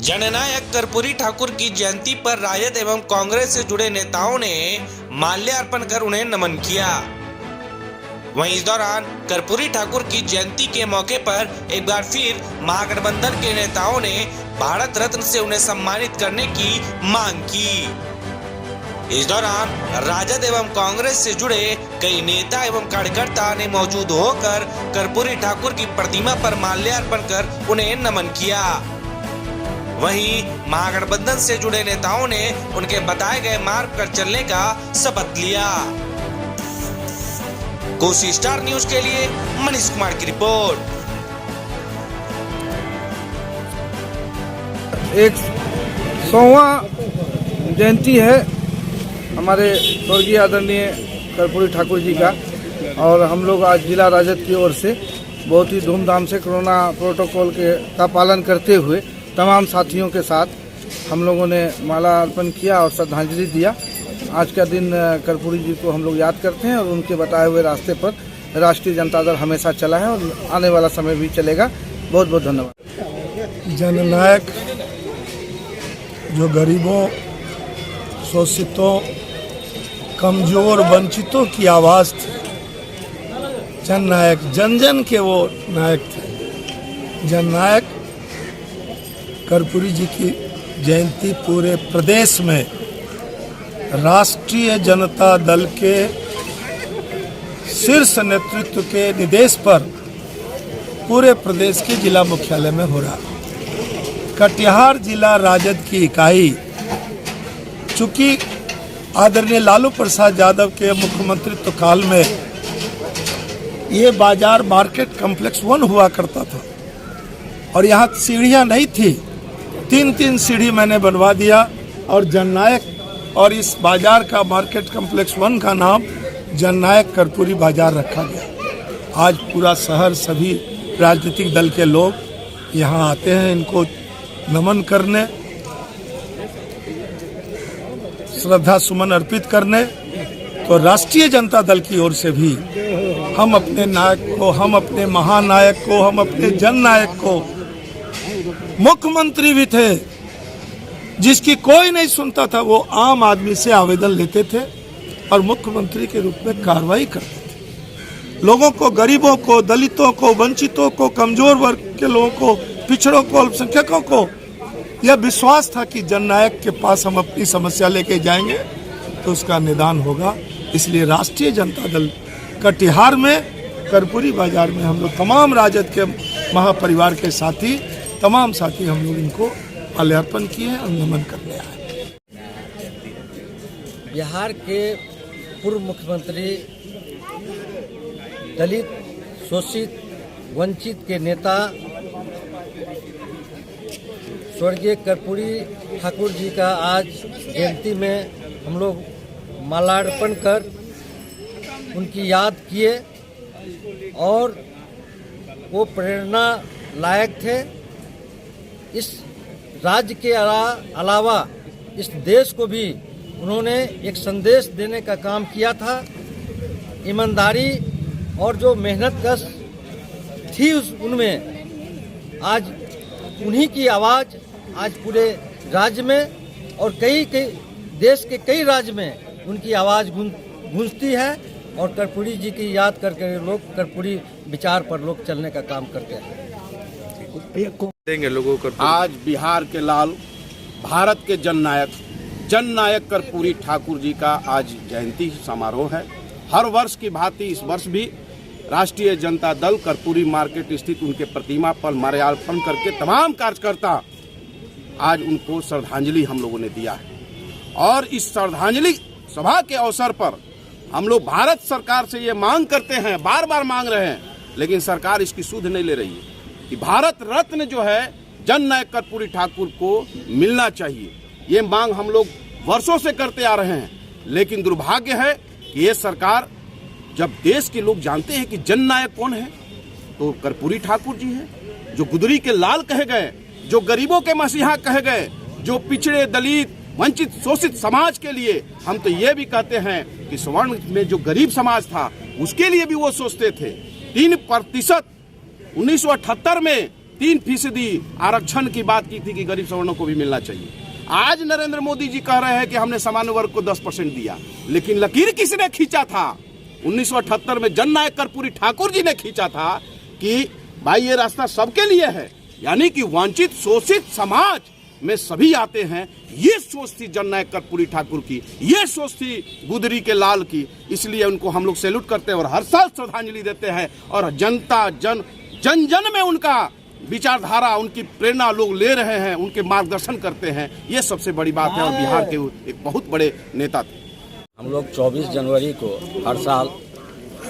जननायक कर्पूरी ठाकुर की जयंती पर राजद एवं कांग्रेस से जुड़े नेताओं ने माल्यार्पण कर उन्हें नमन किया। वहीं इस दौरान कर्पूरी ठाकुर की जयंती के मौके पर एक बार फिर महागठबंधन के नेताओं ने भारत रत्न से उन्हें सम्मानित करने की मांग की। इस दौरान राजद एवं कांग्रेस से जुड़े कई नेता एवं कार्यकर्ता ने मौजूद होकर कर्पूरी ठाकुर की प्रतिमा पर माल्यार्पण कर उन्हें नमन किया। वहीं महागठबंधन से जुड़े नेताओं ने उनके बताए गए मार्ग पर चलने का शपथ लिया। कोसी स्टार न्यूज के लिए मनीष कुमार की रिपोर्ट। 100वां जयंती है हमारे स्वर्गीय आदरणीय कर्पूरी ठाकुर जी का, और हम लोग आज जिला राजद की ओर से बहुत ही धूमधाम से कोरोना प्रोटोकॉल का पालन करते हुए तमाम साथियों के साथ हम लोगों ने माला अर्पण किया और श्रद्धांजलि दिया। आज का दिन कर्पूरी जी को हम लोग याद करते हैं और उनके बताए हुए रास्ते पर राष्ट्रीय जनता दल हमेशा चला है और आने वाला समय भी चलेगा। बहुत बहुत धन्यवाद। जननायक जो गरीबों, शोषितों, कमजोर, वंचितों की आवाज़ थी, जननायक जन जन के वो नायक थे। जननायक कर्पूरी जी की जयंती पूरे प्रदेश में राष्ट्रीय जनता दल के शीर्ष नेतृत्व के निर्देश पर पूरे प्रदेश के जिला मुख्यालय में हो रहा। कटिहार जिला राजद की इकाई, चूंकि आदरणीय लालू प्रसाद यादव के मुख्यमंत्रित्व काल में ये बाजार मार्केट कॉम्प्लेक्स 1 हुआ करता था और यहाँ सीढ़ियाँ नहीं थी। 3 सीढ़ी मैंने बनवा दिया और जननायक और इस बाजार का मार्केट कॉम्प्लेक्स 1 का नाम जननायक कर्पूरी बाजार रखा गया। आज पूरा शहर, सभी राजनीतिक दल के लोग यहाँ आते हैं इनको नमन करने, श्रद्धा सुमन अर्पित करने। तो राष्ट्रीय जनता दल की ओर से भी हम अपने नायक को, हम अपने महानायक को, हम अपने जननायक को, मुख्यमंत्री भी थे जिसकी कोई नहीं सुनता था, वो आम आदमी से आवेदन लेते थे और मुख्यमंत्री के रूप में कार्रवाई करते थे। लोगों को, गरीबों को, दलितों को, वंचितों को, कमजोर वर्ग के लोगों को, पिछड़ों को, अल्पसंख्यकों को यह विश्वास था कि जननायक के पास हम अपनी समस्या लेके जाएंगे तो उसका निदान होगा। इसलिए राष्ट्रीय जनता दल कटिहार में, कर्पूरी बाजार में हम लोग तमाम राजद के महापरिवार के साथी, तमाम साथी हम लोग इनको माल्यार्पण किए और नमन करने आए। बिहार के पूर्व मुख्यमंत्री, दलित, शोषित, वंचित के नेता स्वर्गीय कर्पूरी ठाकुर जी का आज जयंती में हम लोग माल्यार्पण कर उनकी याद किए और वो प्रेरणा लायक थे। इस राज्य के अलावा इस देश को भी उन्होंने एक संदेश देने का काम किया था। ईमानदारी और जो मेहनत कश थी उनमें आज उन्हीं की आवाज़ आज पूरे राज्य में और कई देश के कई राज्य में उनकी आवाज़ गूंजती है और कर्पूरी जी की याद करके लोग कर्पूरी विचार पर लोग चलने का काम करते हैं। देंगे लोगों को। आज बिहार के लाल, भारत के जननायक कर्पूरी ठाकुर जी का आज जयंती समारोह है। हर वर्ष की भांति इस वर्ष भी राष्ट्रीय जनता दल कर्पूरी मार्केट स्थित उनके प्रतिमा पर माल्यार्पण करके तमाम कार्यकर्ता आज उनको श्रद्धांजलि हम लोगों ने दिया है। और इस श्रद्धांजलि सभा के अवसर पर हम लोग भारत सरकार से ये मांग करते हैं, बार बार मांग रहे हैं, लेकिन सरकार इसकी सुध नहीं ले रही है कि भारत रत्न जो है जननायक कर्पूरी ठाकुर को मिलना चाहिए। ये मांग हम लोग वर्षों से करते आ रहे हैं, लेकिन दुर्भाग्य है कि ये सरकार, जब देश के लोग जानते हैं कि जननायक कौन है तो कर्पूरी ठाकुर जी हैं, जो गुदरी के लाल कहे गए, जो गरीबों के मसीहा कहे गए, जो पिछड़े, दलित, वंचित, शोषित समाज के लिए, हम तो ये भी कहते हैं कि स्वर्ण में जो गरीब समाज था उसके लिए भी वो सोचते थे। 3% 1978 में 3% आरक्षण की बात की थी कि गरीब सवर्णों को भी मिलना चाहिए। आज नरेंद्र मोदी जी कह रहे हैं कि हमने सामान्य वर्ग को 10% दिया, लेकिन लकीर किसने खींचा था? 1978 में जननायक कर्पूरी ठाकुर जी ने खींचा था कि भाई ये रास्ता सबके लिए है, यानी कि वंचित शोषित समाज में सभी आते हैं। ये सोच थी जननायक कर्पूरी ठाकुर की, ये सोच थी गुदरी के लाल की। इसलिए उनको हम लोग सैल्यूट करते हैं और हर साल श्रद्धांजलि देते हैं। और जनता जन जन में उनका विचारधारा, उनकी प्रेरणा लोग ले रहे हैं, उनके मार्गदर्शन करते हैं। ये सबसे बड़ी बात है। और बिहार के एक बहुत बड़े नेता थे। हम लोग 24 जनवरी को हर साल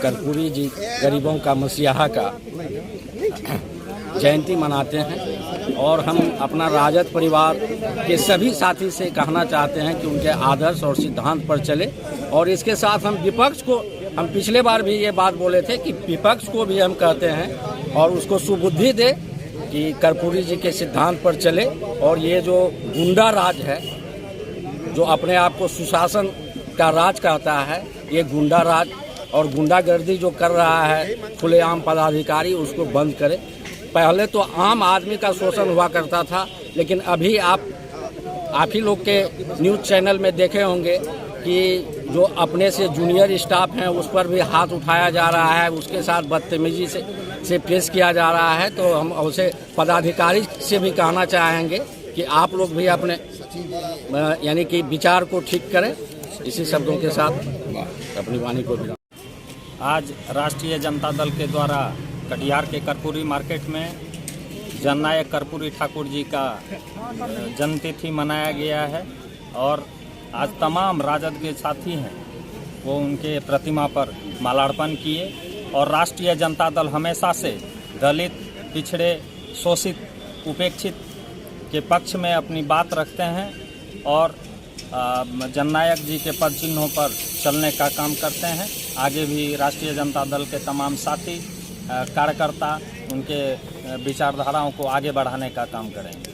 कर्पूरी जी गरीबों का मसीहा का जयंती मनाते हैं और हम अपना राजद परिवार के सभी साथी से कहना चाहते हैं कि उनके आदर्श और सिद्धांत पर चले। और इसके साथ हम विपक्ष को, हम पिछले बार भी ये बात बोले थे कि विपक्ष को भी हम कहते हैं और उसको सुबुद्धि दे कि कर्पूरी जी के सिद्धांत पर चले। और ये जो गुंडा राज है, जो अपने आप को सुशासन का राज कहता है, ये गुंडा राज और गुंडागर्दी जो कर रहा है खुलेआम पदाधिकारी, उसको बंद करे। पहले तो आम आदमी का शोषण हुआ करता था, लेकिन अभी आप ही लोग के न्यूज़ चैनल में देखे होंगे कि जो अपने से जूनियर स्टाफ हैं उस पर भी हाथ उठाया जा रहा है, उसके साथ बदतमीजी से पेश किया जा रहा है। तो हम उसे पदाधिकारी से भी कहना चाहेंगे कि आप लोग भी अपने यानी कि विचार को ठीक करें। इसी शब्दों के साथ अपनी वाणी को भी। आज राष्ट्रीय जनता दल के द्वारा कटिहार के कर्पूरी मार्केट में जननायक कर्पूरी ठाकुर जी का जन्मतिथि मनाया गया है। और आज तमाम राजद के साथी हैं वो उनके प्रतिमा पर माल्यार्पण किए। और राष्ट्रीय जनता दल हमेशा से दलित, पिछड़े, शोषित, उपेक्षित के पक्ष में अपनी बात रखते हैं और जननायक जी के पद चिन्हों पर चलने का काम करते हैं। आगे भी राष्ट्रीय जनता दल के तमाम साथी कार्यकर्ता उनके विचारधाराओं को आगे बढ़ाने का काम करेंगे।